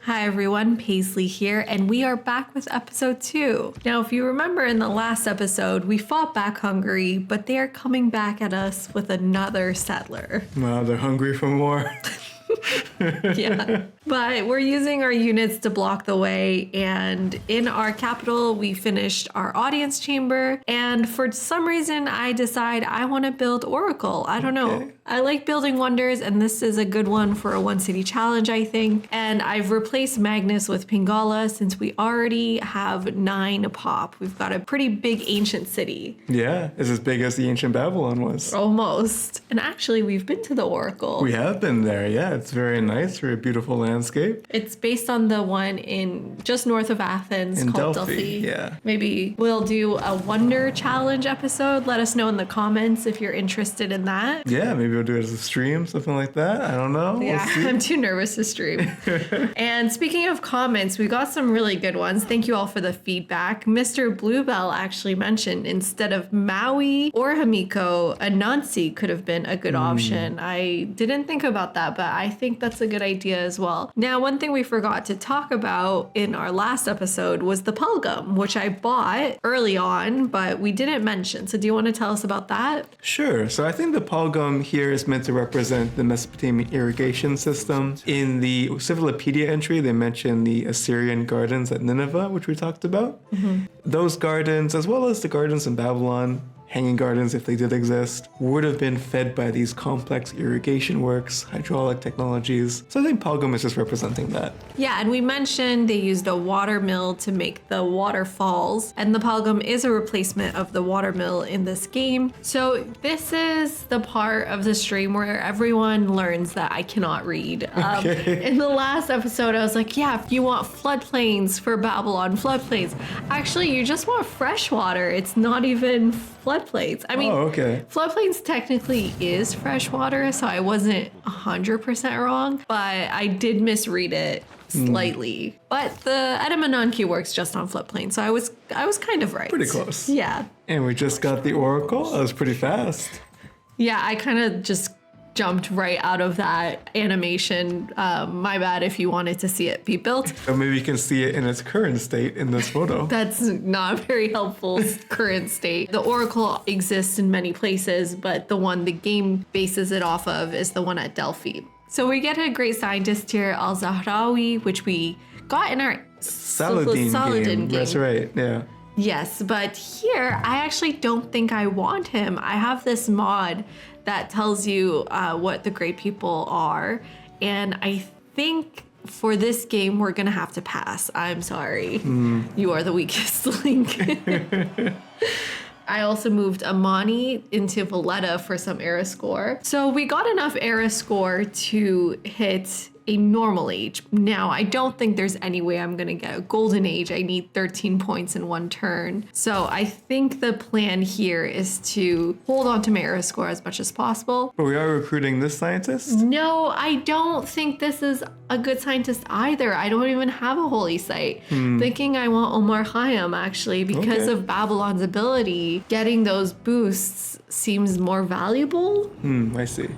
Hi everyone, Paisley here, and we are back with episode 2. Now, if you remember in the last episode, we fought back Hungary, but they are coming back at us with another settler. Wow, they're hungry for more. Yeah. But we're using our units to block the way, and in our capital, we finished our audience chamber, and for some reason, I decide I want to build Oracle. I don't know. Okay. I like building wonders, and this is a good one for a one city challenge, I think. And I've replaced Magnus with Pingala since we already have 9 pop. We've got a pretty big ancient city. Yeah, it's as big as the ancient Babylon was. Almost. And actually, we've been to the Oracle. We have been there, yeah. It's very nice, very beautiful landscape. It's based on the one in just north of Athens In called Delphi, Delphi. yeah. Maybe we'll do a wonder challenge episode. Let us know in the comments if you're interested in that. Yeah, maybe we'll do it as a stream, something like that. I don't know. Yeah, We'll see. I'm too nervous to stream. And speaking of comments, we got some really good ones. Thank you all for the feedback. Mr. Bluebell actually mentioned instead of Maui or Hamiko, Anansi could have been a good option. I didn't think about that, but I think that's a good idea as well. Now, one thing we forgot to talk about in our last episode was the Pelgum, which I bought early on, but we didn't mention. So do you want to tell us about that? Sure. So I think the Palgum here is meant to represent the Mesopotamian irrigation system. In the Civilopedia entry, they mention the Assyrian gardens at Nineveh, which we talked about. Those gardens, as well as the gardens in Babylon, hanging gardens if they did exist, would have been fed by these complex irrigation works, hydraulic technologies. So I think Palgum is just representing that. Yeah, and we mentioned they used a water mill to make the waterfalls, and the Palgum is a replacement of the water mill in this game. So this is the part of the stream where everyone learns that I cannot read. Okay. In the last episode, I was like, yeah, if you want floodplains for Babylon, floodplains. Actually, you just want fresh water. It's not even floodplains. I mean, Oh, okay. floodplains technically is freshwater, so I wasn't 100% wrong, but I did misread it slightly. But the Edamananki works just on floodplains, so I was kind of right. Pretty close. Yeah. And we just got the Oracle. That was pretty fast. Yeah, I kind of just jumped right out of that animation. My bad if you wanted to see it be built. Or maybe you can see it in its current state in this photo. That's not a very helpful current state. The Oracle exists in many places, but the one the game bases it off of is the one at Delphi. So we get a great scientist here, Al-Zahrawi, which we got in our Saladin game. That's right, yeah. Yes, but here I actually don't think I want him. I have this mod that tells you what the great people are, and I think for this game we're gonna have to pass. I'm sorry. You are the weakest link. I also moved Amani into Valletta for some era score. So we got enough era score to hit a normal age. Now, I don't think there's any way I'm gonna get a golden age. I need 13 points in one turn. So I think the plan here is to hold on to my era score as much as possible. But we are recruiting this scientist? No, I don't think this is a good scientist either. I don't even have a holy site. Thinking I want Omar Khayyam actually because Okay. of Babylon's ability. Getting those boosts seems more valuable. I see.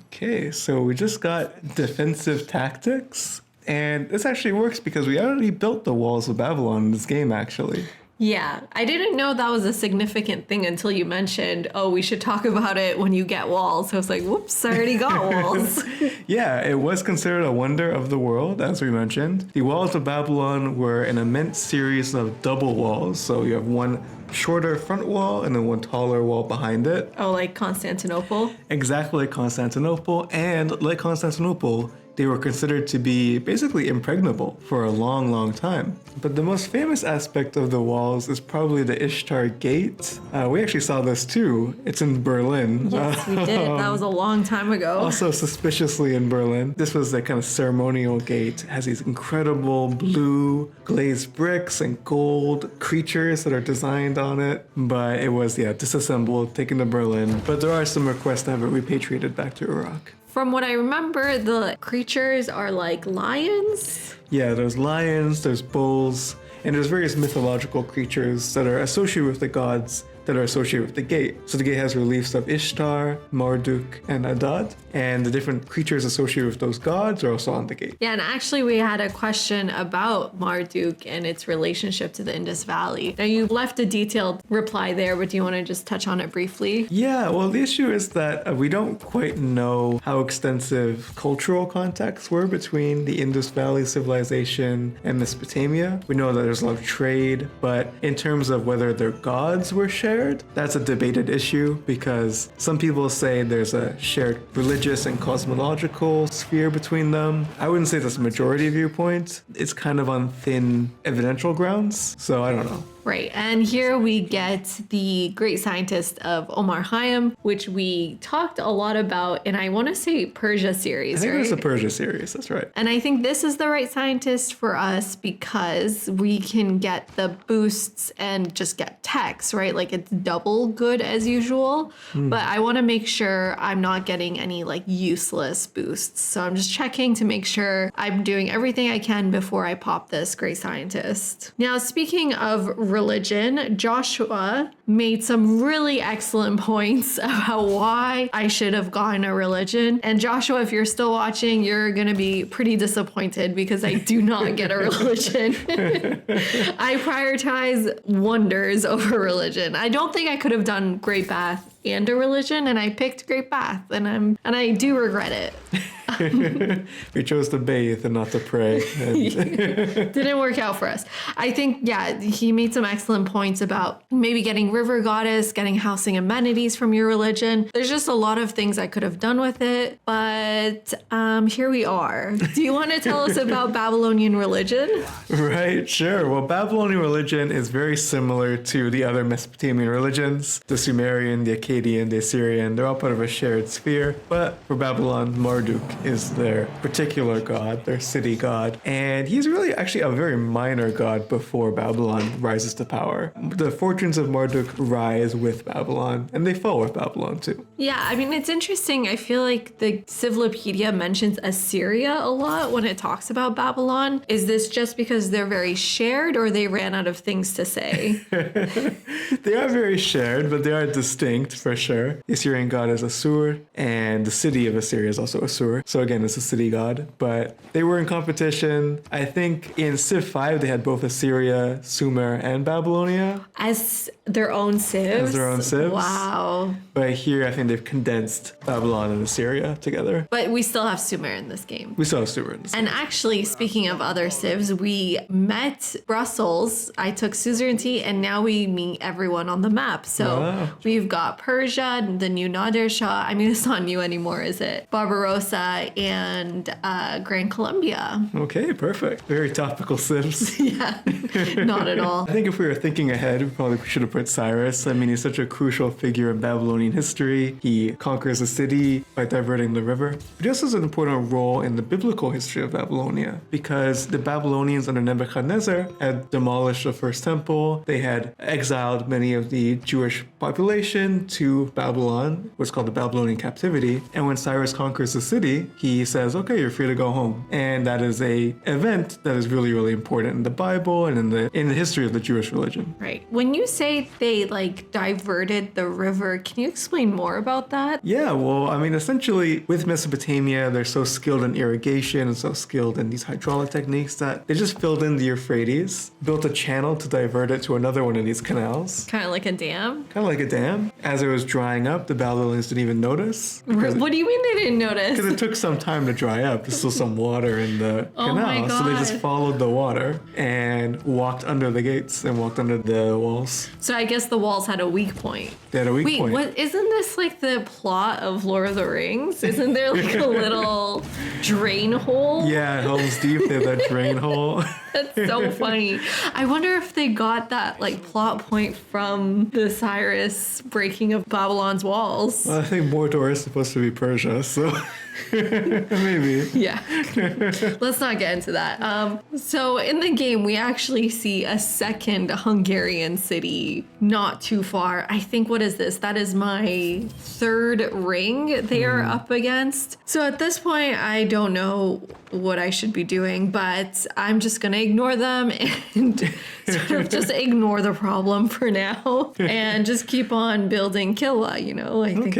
Okay, so we just got defensive tactics. And this actually works because we already built the walls of Babylon in this game, actually. Yeah, I didn't know that was a significant thing until you mentioned, oh, we should talk about it when you get walls. So I was like, whoops, I already got walls. Yeah, it was considered a wonder of the world, as we mentioned. The walls of Babylon were an immense series of double walls. So you have one shorter front wall and then one taller wall behind it. Oh, like Constantinople? Exactly like Constantinople. And like Constantinople, they were considered to be basically impregnable for a long, long time. But the most famous aspect of the walls is probably the Ishtar Gate. We actually saw this too. It's in Berlin. Yes, we did. That was a long time ago. Also suspiciously in Berlin. This was the kind of ceremonial gate. It has these incredible blue glazed bricks and gold creatures that are designed on it. But it was, disassembled, taken to Berlin. But there are some requests to have it repatriated back to Iraq. From what I remember, the creatures are like lions. Yeah, there's lions, there's bulls, and there's various mythological creatures that are associated with the gods that are associated with the gate. So the gate has reliefs of Ishtar, Marduk, and Adad, and the different creatures associated with those gods are also on the gate. Yeah, and actually we had a question about Marduk and its relationship to the Indus Valley. Now you left a detailed reply there, but do you want to just touch on it briefly? Yeah, well, the issue is that we don't quite know how extensive cultural contacts were between the Indus Valley civilization and Mesopotamia. We know that there's a lot of trade, but in terms of whether their gods were shared, that's a debated issue because some people say there's a shared religious and cosmological sphere between them. I wouldn't say that's a majority viewpoint. It's kind of on thin evidential grounds, so I don't know. Right, and here we get the great scientist of Omar Khayyam, which we talked a lot about in, I want to say, Persia series, I think right? it's a Persia series, that's right. And I think this is the right scientist for us because we can get the boosts and just get text, right? Like it's double good as usual, but I want to make sure I'm not getting any like useless boosts. So I'm just checking to make sure I'm doing everything I can before I pop this great scientist. Now, speaking of religion, Joshua made some really excellent points about why I should have gotten a religion. And Joshua, if you're still watching, you're going to be pretty disappointed because I do not get a religion. I prioritize wonders over religion. I don't think I could have done Great Bath and a religion, and I picked Great Bath, and I do regret it. We chose to bathe and not to pray. Didn't work out for us. I think, yeah, he made some excellent points about maybe getting River Goddess, getting housing amenities from your religion. There's just a lot of things I could have done with it, but here we are. Do you want to tell us about Babylonian religion? Right, sure. Well, Babylonian religion is very similar to the other Mesopotamian religions, the Sumerian, the Akkadian, the Assyrian. They're all part of a shared sphere, but for Babylon, Marduk is their particular god, their city god, and he's really actually a very minor god before Babylon rises to power. The fortunes of Marduk rise with Babylon, and they fall with Babylon too. Yeah, I mean, it's interesting. I feel like the Civilopedia mentions Assyria a lot when it talks about Babylon. Is this just because they're very shared or they ran out of things to say? They are very shared, but they are distinct for sure. The Assyrian god is Assur, and the city of Assyria is also Assur. So again, it's a city god, but they were in competition. I think in Civ 5, they had both Assyria, Sumer, and Babylonia. As their own civs? As their own civs. Wow. But here, I think they've condensed Babylon and Assyria together. But we still have Sumer in this game. We still have Sumer in this And actually, speaking of other civs, we met Brussels. I took suzerainty, and now we meet everyone on the map. So Wow. we've got Persia, the new Nadir Shah. I mean, it's not new anymore, is it? Barbarossa and Grand Colombia. Okay, perfect. Very topical civs. Yeah, not at all. I think if we were thinking ahead, we probably should have put Cyrus. I mean, he's such a crucial figure in Babylonian history. He conquers a city by diverting the river. But he also has an important role in the biblical history of Babylonia because the Babylonians under Nebuchadnezzar had demolished the first temple. They had exiled many of the Jewish population to Babylon, what's called the Babylonian captivity. And when Cyrus conquers the city, he says, okay, you're free to go home. And that is a event that is really, really important in the Bible and in the history of the Jewish religion. Right. When you say they like diverted the river, can you explain more about that? Yeah, well, I mean, essentially with Mesopotamia, they're so skilled in irrigation and so skilled in these hydraulic techniques that they just filled in the Euphrates, built a channel to divert it to another one of these canals. Kind of like a dam? Kind of like a dam. As it was drying up, the Babylonians didn't even notice. What do you mean they didn't notice? Because it took some time to dry up. There's still some water in the Oh my canal. So they just God. followed the water and walked under the gates and walked under the walls. So I guess the walls had a weak point. They had a weak Wait, point. what? Isn't this like the plot of Lord of the Rings? Isn't there like a little drain hole? Yeah, Helm's Deep, they had that drain hole. That's so funny. I wonder if they got that like plot point from the Cyrus breaking of Babylon's walls. Well, I think Mordor is supposed to be Persia, so Maybe. Yeah. Let's not get into that. So in the game, we actually see a second Hungarian city not too far. I think, what is this? That is my third ring they are up against. So at this point, I don't know what I should be doing, but I'm just going to ignore them and sort of just ignore the problem for now and just keep on building Kilwa, you know? I think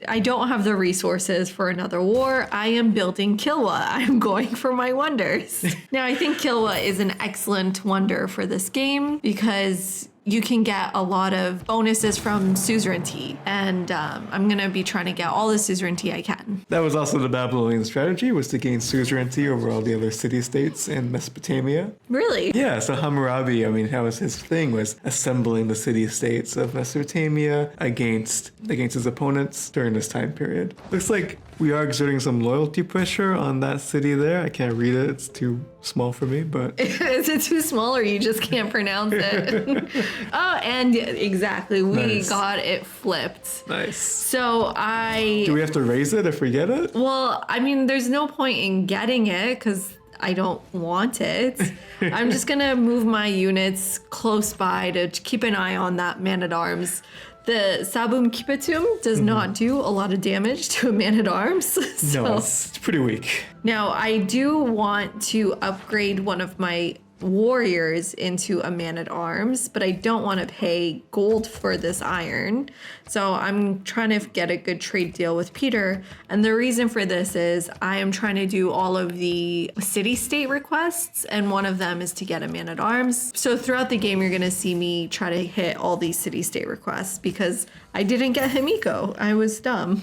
I don't have the resources for another war. I am building Kilwa. I'm going for my wonders. Now, I think Kilwa is an excellent wonder for this game because you can get a lot of bonuses from suzerainty, and I'm gonna be trying to get all the suzerainty I can. That was also the Babylonian strategy, was to gain suzerainty over all the other city-states in Mesopotamia. Really? Yeah, so Hammurabi, I mean, that was his thing, was assembling the city-states of Mesopotamia against his opponents during this time period. Looks like we are exerting some loyalty pressure on that city there. I can't read it, it's too small for me, but... Is it too small or you just can't pronounce it? Oh, and exactly, we got it flipped. Nice. So Do we have to raise it if we get it? Well, I mean, there's no point in getting it because I don't want it. I'm just gonna move my units close by to keep an eye on that man-at-arms. The Sabum Kipetum does not do a lot of damage to a man-at-arms. So. No, it's pretty weak. Now, I do want to upgrade one of my warriors into a man-at-arms, but I don't want to pay gold for this iron. So I'm trying to get a good trade deal with Peter. And the reason for this is I am trying to do all of the city-state requests, and one of them is to get a man-at-arms. So throughout the game, you're going to see me try to hit all these city-state requests because I didn't get Himiko. I was dumb.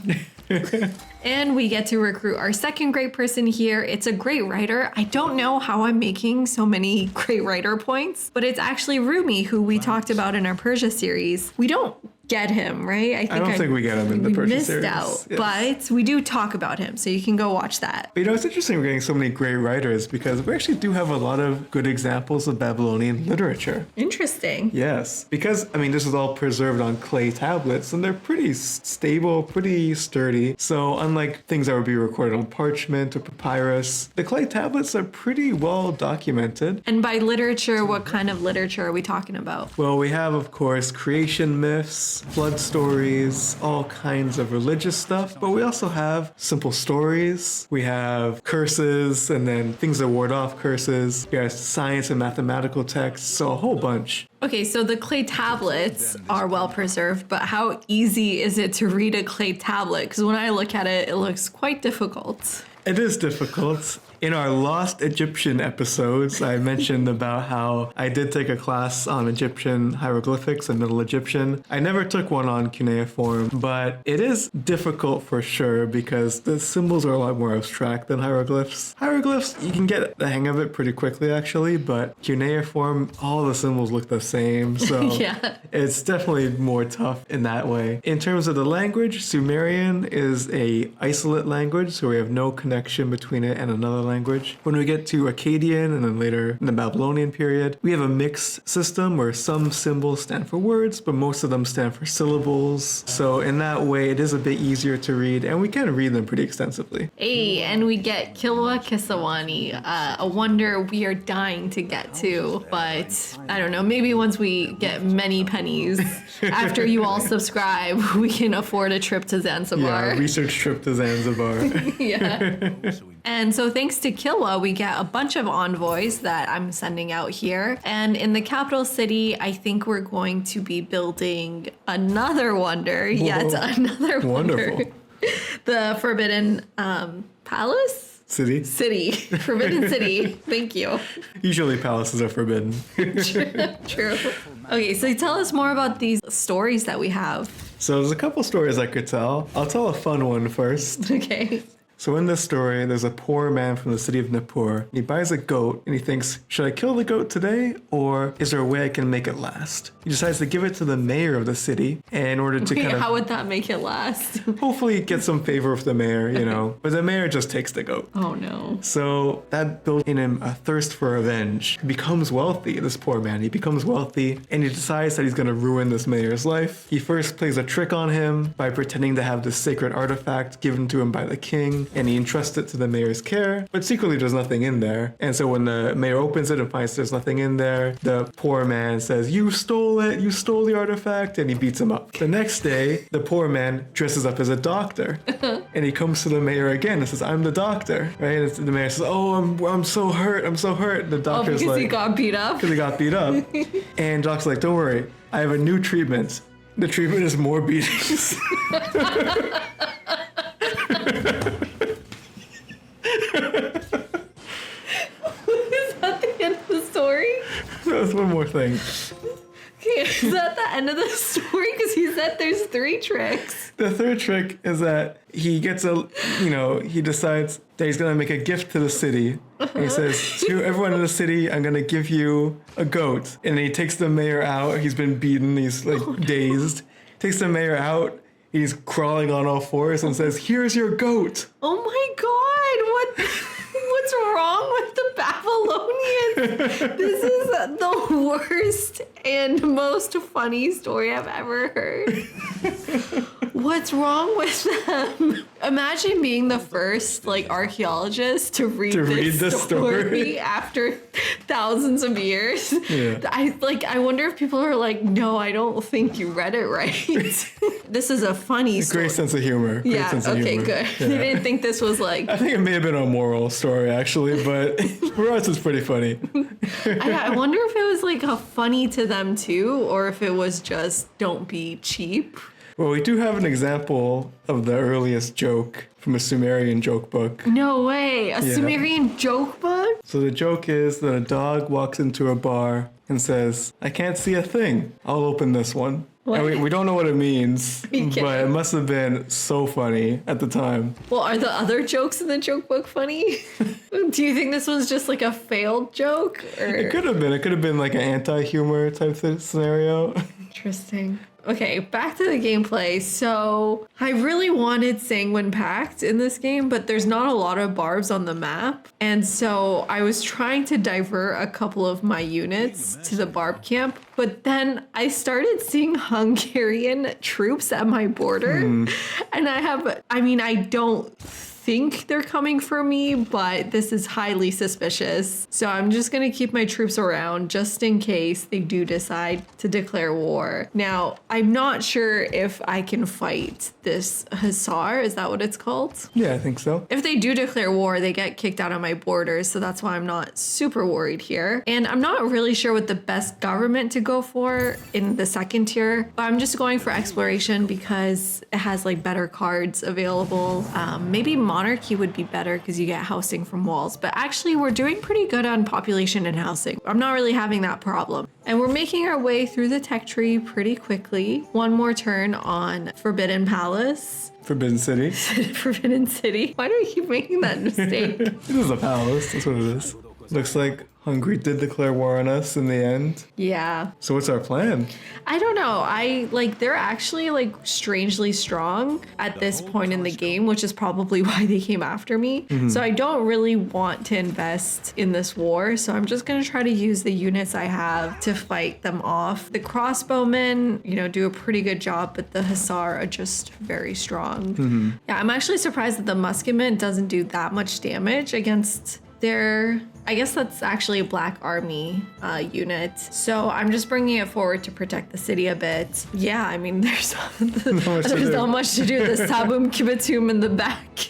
And we get to recruit our second great person here. It's a great writer. I don't know how I'm making so many great writer points, but it's actually Rumi, who we talked about in our Persia series. We don't get him, right? I don't think we get him in the Persia series. We missed out, but we do talk about him, so you can go watch that. But, you know, it's interesting we're getting so many great writers because we actually do have a lot of good examples of Babylonian literature. Interesting. Yes, because, I mean, this is all preserved on clay tablets, and they're pretty stable, pretty sturdy. So unlike things that would be recorded on parchment or papyrus, the clay tablets are pretty well documented. And by literature, what kind of literature are we talking about? Well, we have, of course, creation myths, flood stories, all kinds of religious stuff, but we also have simple stories. We have curses and then things that ward off curses. We have science and mathematical texts, so a whole bunch. Okay, so the clay tablets are well preserved, but how easy is it to read a clay tablet? Because when I look at it, it looks quite difficult. It is difficult. In our Lost Egyptian episodes, I mentioned about how I did take a class on Egyptian hieroglyphics and Middle Egyptian. I never took one on cuneiform, but it is difficult for sure because the symbols are a lot more abstract than hieroglyphs. Hieroglyphs, you can get the hang of it pretty quickly actually, but cuneiform, all the symbols look the same, so it's definitely more tough in that way. In terms of the language, Sumerian is a isolate language, so we have no connection between it and another language. When we get to Akkadian and then later in the Babylonian period, we have a mixed system where some symbols stand for words, but most of them stand for syllables. So in that way, it is a bit easier to read, and we can read them pretty extensively. Hey, and we get Kilwa Kisawani, a wonder we are dying to get to, but I don't know, maybe once we get many pennies, after you all subscribe, we can afford a trip to Zanzibar. Yeah, research trip to Zanzibar. Yeah. And so thanks to Kilwa, we get a bunch of envoys that I'm sending out here. And in the capital city, I think we're going to be building another wonder, yet another wonder. Wonderful. The Forbidden Palace? City? City. Forbidden City. Thank you. Usually palaces are forbidden. True. Okay, so tell us more about these stories that we have. So there's a couple stories I could tell. I'll tell a fun one first. Okay. So in this story, there's a poor man from the city of Nippur. He buys a goat and he thinks, should I kill the goat today or is there a way I can make it last? He decides to give it to the mayor of the city in order to how would that make it last? hopefully get some favor with the mayor, you know. But the mayor just takes the goat. Oh no. So that built in him a thirst for revenge. He becomes wealthy, this poor man. He becomes wealthy and he decides that he's going to ruin this mayor's life. He first plays a trick on him by pretending to have this sacred artifact given to him by the king. and he entrusts it to the mayor's care, but secretly there's nothing in there. And so when the mayor opens it and finds there's nothing in there, the poor man says, "You stole it, you stole the artifact," and he beats him up. The next day, the poor man dresses up as a doctor, and he comes to the mayor again and says, "I'm the doctor," right? And the mayor says, "Oh, I'm so hurt, I'm so hurt." The doctor's because like, he got beat up. because he got beat up. And Doc's like, "Don't worry, I have a new treatment. The treatment is more beatings." Is that the end of the story? That's one more thing. Okay, is that the end of the story? Because he said there's 3 tricks. The third trick is that he gets he decides that he's going to make a gift to the city. And he says, "To everyone in the city, I'm going to give you a goat." And he takes the mayor out. He's been beaten. He's dazed. Takes the mayor out. He's crawling on all fours and says, "Here's your goat." Oh my god, what's wrong with the Babylonians? This is the worst and most funny story I've ever heard. What's wrong with them? Imagine being the first archaeologist to read this story after thousands of years. Yeah. I wonder if people are like, "No, I don't think you read it right." This is a funny story. Great sense of humor. Great Yeah, sense of okay, humor. good. Yeah. They didn't think this was I think it may have been a moral story, actually, but for us, it's pretty funny. I wonder if it was a funny to them too, or if it was just don't be cheap. Well, we do have an example of the earliest joke from a Sumerian joke book. No way, a Sumerian joke book? So the joke is that a dog walks into a bar and says, "I can't see a thing. I'll open this one." What? And we don't know what it means, Okay. but it must have been so funny at the time. Well, are the other jokes in the joke book funny? Do you think this was just a failed joke? Or? It could have been. It could have been like an anti-humor type scenario. Interesting. Okay, back to the gameplay. So I really wanted Sanguine Pact in this game, but there's not a lot of barbs on the map. And so I was trying to divert a couple of my units to the barb camp, but then I started seeing Hungarian troops at my border. And I don't think they're coming for me, but this is highly suspicious. So I'm just gonna keep my troops around just in case they do decide to declare war. Now, I'm not sure if I can fight this Hussar. Is that what it's called? Yeah, I think so. If they do declare war, they get kicked out of my borders, so that's why I'm not super worried here. And I'm not really sure what the best government to go for in the second tier, but I'm just going for exploration because it has better cards available. Maybe monarchy would be better because you get housing from walls, but actually we're doing pretty good on population and housing. I'm not really having that problem. And we're making our way through the tech tree pretty quickly. One more turn on Forbidden Palace. Forbidden City. Forbidden City. Why do I keep making that mistake? It is a palace. That's what it is. Looks like Hungary did declare war on us in the end. Yeah. So what's our plan? I don't know. They're actually strangely strong at this point in the game, which is probably why they came after me. So I don't really want to invest in this war. So I'm just going to try to use the units I have to fight them off. The crossbowmen, do a pretty good job, but the Hussar are just very strong. Yeah, I'm actually surprised that the musketman doesn't do that much damage against I guess that's actually a Black Army unit. So I'm just bringing it forward to protect the city a bit. Yeah, there's not much to do. The Sabum Kibatum in the back.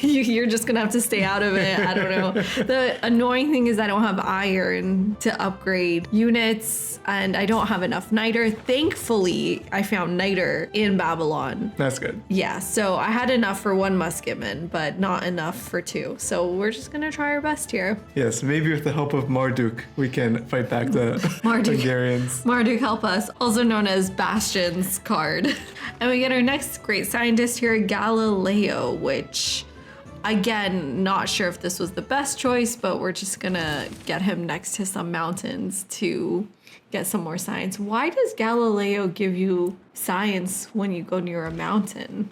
You're just gonna have to stay out of it. I don't know. The annoying thing is I don't have iron to upgrade units, and I don't have enough niter. Thankfully, I found niter in Babylon. That's good. Yeah, so I had enough for 1 musketman, but not enough for 2. So we're just gonna try our best here. Yes, maybe with the help of Marduk, we can fight back the Hungarians. Marduk, help us, also known as Bastion's card. And we get our next great scientist here, Galileo, which, again, not sure if this was the best choice, but we're just gonna get him next to some mountains to get some more science. Why does Galileo give you science when you go near a mountain?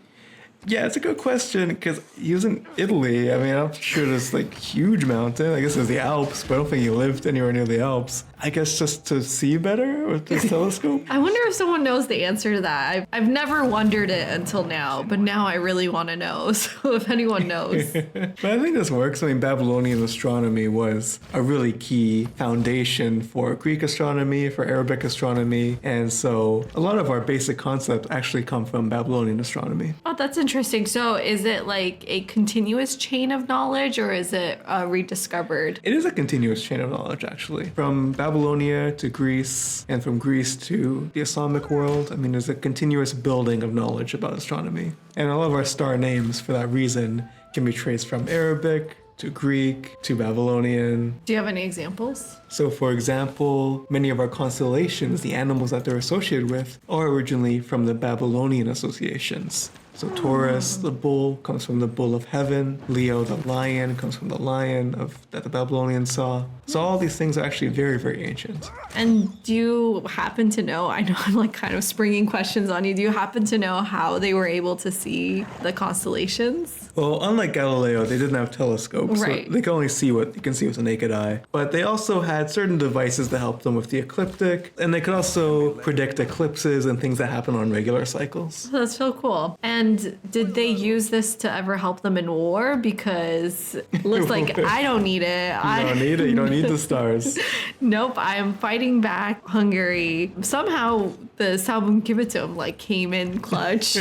Yeah, it's a good question because he was in Italy. I mean, I'm sure there's like huge mountain. I guess there's the Alps, but I don't think he lived anywhere near the Alps. I guess just to see better with this telescope. I wonder if someone knows the answer to that. I've never wondered it until now, but now I really want to know. So if anyone knows. But I think this works. I mean, Babylonian astronomy was a really key foundation for Greek astronomy, for Arabic astronomy. And so a lot of our basic concepts actually come from Babylonian astronomy. Oh, that's interesting. So is it like a continuous chain of knowledge or is it rediscovered? It is a continuous chain of knowledge, actually. From Babylonia to Greece, and from Greece to the Islamic world. I mean, there's a continuous building of knowledge about astronomy. And all of our star names, for that reason, can be traced from Arabic to Greek to Babylonian. Do you have any examples? So, for example, many of our constellations, the animals that they're associated with, are originally from the Babylonian associations. So Taurus, the bull, comes from the bull of heaven. Leo, the lion, comes from the lion that the Babylonians saw. So all these things are actually very, very ancient. And do you happen to know, I know I'm like kind of springing questions on you, do you happen to know how they were able to see the constellations? Well, unlike Galileo, they didn't have telescopes. Right. So they can only see what you can see with the naked eye. But they also had certain devices to help them with the ecliptic. And they could also predict eclipses and things that happen on regular cycles. That's so cool. And did they use this to ever help them in war? Because it looks like I don't need it. You don't need it. You don't need the stars. Nope, I am fighting back Hungary. Somehow the Salbum Kibitum like came in clutch.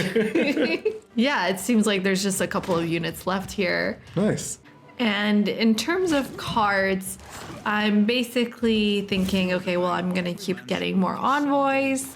Yeah, it seems like there's just a couple of units left here. Nice. And in terms of cards, I'm basically thinking, okay, well, I'm going to keep getting more envoys.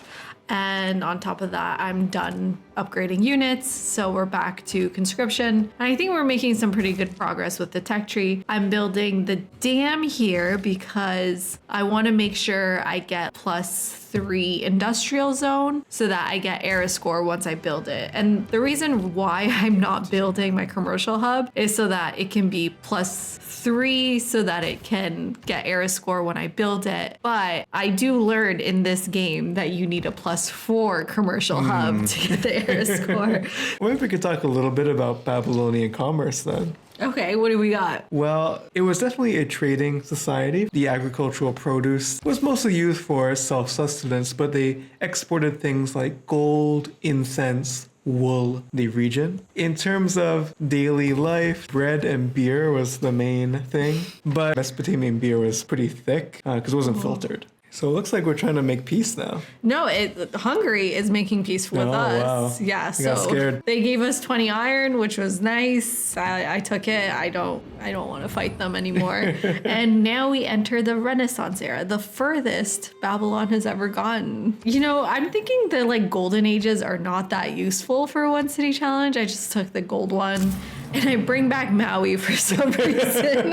And on top of that, I'm done upgrading units. So we're back to conscription. And I think we're making some pretty good progress with the tech tree. I'm building the dam here because I want to make sure I get +3 industrial zone so that I get era score once I build it. And the reason why I'm not building my commercial hub is so that it can be +3 so that it can get era score when I build it. But I do learn in this game that you need a +4 commercial hub to get the era score. What if we could talk a little bit about Babylonian commerce then? Okay, what do we got? Well, it was definitely a trading society. The agricultural produce was mostly used for self-sustenance, but they exported things like gold, incense, wool, the region. In terms of daily life, bread and beer was the main thing, but Mesopotamian beer was pretty thick because it wasn't filtered. So it looks like we're trying to make peace now. No, Hungary is making peace with us. Wow. Yeah, I got scared. they gave us 20 iron, which was nice. I took it. I don't want to fight them anymore. And now we enter the Renaissance era, the furthest Babylon has ever gotten. You know, I'm thinking the like golden ages are not that useful for one city challenge. I just took the gold one and I bring back Maui for some reason.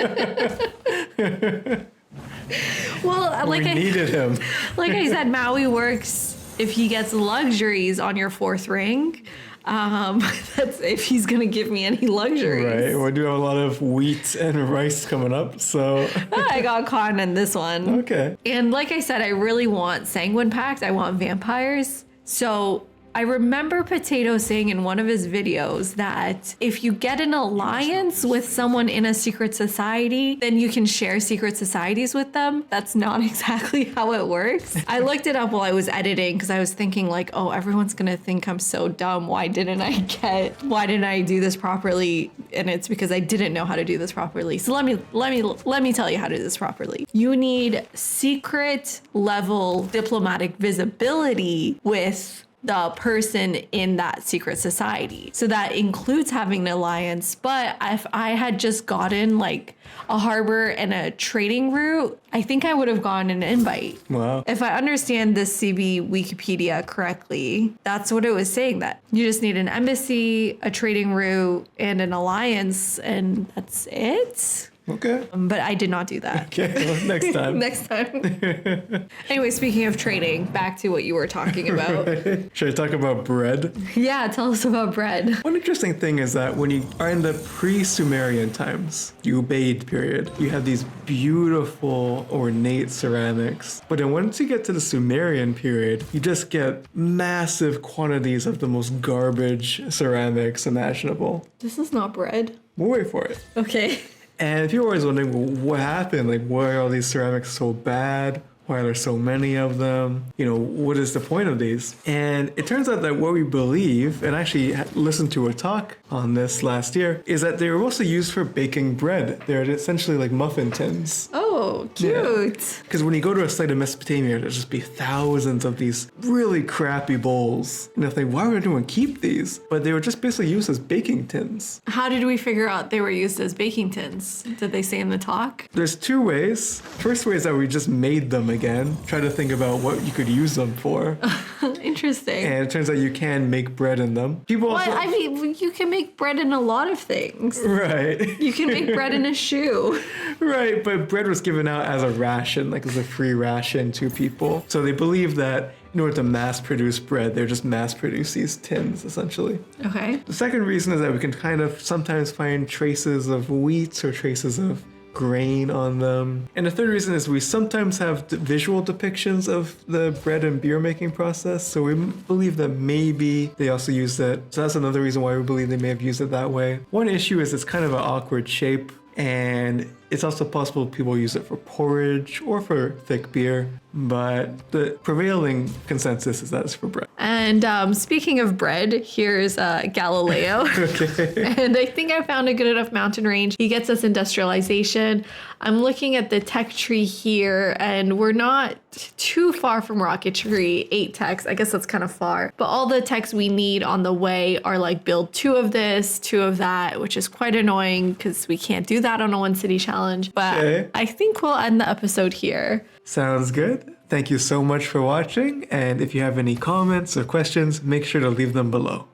Well, like We needed him. Like I said, Maui works if he gets luxuries on your 4th ring. That's if he's gonna give me any luxuries. Right, we do have a lot of wheat and rice coming up, so. I got caught in this one. Okay. And like I said, I really want Sanguine Pact. I want vampires. So I remember Potato saying in one of his videos that if you get an alliance with someone in a secret society, then you can share secret societies with them. That's not exactly how it works. I looked it up while I was editing because I was thinking like, oh, everyone's gonna think I'm so dumb. Why didn't I do this properly? And it's because I didn't know how to do this properly. So let me tell you how to do this properly. You need secret level diplomatic visibility with the person in that secret society. So that includes having an alliance. But if I had just gotten like a harbor and a trading route, I think I would have gotten an invite. Wow. If I understand this CB Wikipedia correctly, that's what it was saying, that you just need an embassy, a trading route, and an alliance, and that's it. Okay. But I did not do that. Okay, well, next time. Next time. Anyway, speaking of trading, back to what you were talking about. Should I talk about bread? Yeah, tell us about bread. One interesting thing is that when you are in the pre-Sumerian times, the Ubaid period, you have these beautiful, ornate ceramics. But then once you get to the Sumerian period, you just get massive quantities of the most garbage ceramics imaginable. This is not bread. We'll wait for it. Okay. And people are always wondering, well, what happened? Like, why are all these ceramics so bad? Why are there so many of them? You know, what is the point of these? And it turns out that what we believe, and I actually listened to a talk on this last year, is that they were mostly used for baking bread. They're essentially like muffin tins. Oh, cute. Because when you go to a site in Mesopotamia, there'll just be thousands of these really crappy bowls. And I think, why would anyone keep these? But they were just basically used as baking tins. How did we figure out they were used as baking tins? Did they say in the talk? There's two ways. First way is that we just made them again. Try to think about what you could use them for. Interesting. And it turns out you can make bread in them. People Well, also... I mean, you can make bread in a lot of things. Right. You can make bread in a shoe. Right, but bread was given out as a ration, like as a free ration to people. So they believe that in order to mass produce bread, they're just mass produce these tins, essentially. Okay. The second reason is that we can kind of sometimes find traces of wheat or traces of grain on them. And the third reason is we sometimes have visual depictions of the bread and beer making process. So we believe that maybe they also used it. So that's another reason why we believe they may have used it that way. One issue is it's kind of an awkward shape, and it's also possible people use it for porridge or for thick beer, but the prevailing consensus is that it's for bread. And speaking of bread, here's Galileo. Okay. And I think I found a good enough mountain range. He gets us industrialization. I'm looking at the tech tree here, and we're not too far from rocketry, 8 techs. I guess that's kind of far. But all the techs we need on the way are like build 2 of this, 2 of that, which is quite annoying because we can't do that on a one city challenge. But Okay. I think we'll end the episode here. Sounds good. Thank you so much for watching. And if you have any comments or questions, make sure to leave them below.